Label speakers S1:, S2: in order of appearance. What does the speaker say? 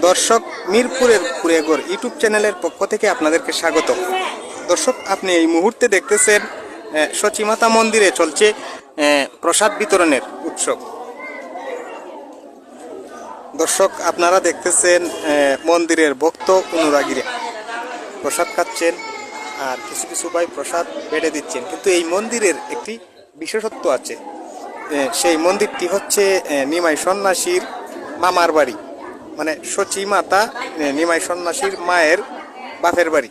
S1: দর্শক, মিরপুরের কুড়েঘর ইউটিউব চ্যানেলের পক্ষ থেকে আপনাদেরকে স্বাগত। দর্শক, আপনি এই মুহূর্তে দেখতেছেন সচিমাতা মন্দিরে চলছে প্রসাদ বিতরণের উৎসব। দর্শক, আপনারা দেখতেছেন মন্দিরের ভক্ত অনুরাগীরা প্রসাদ খাচ্ছেন, আর কিছু কিছু ভাই প্রসাদ বেড়ে দিচ্ছেন। কিন্তু এই মন্দিরের একটি বিশেষত্ব আছে। সেই মন্দিরটি হচ্ছে নিমাই সন্ন্যাসীর মামার বাড়ি, মানে সচিমাতা নিমাই সন্ন্যাসীর মায়ের বাপের বাড়ি।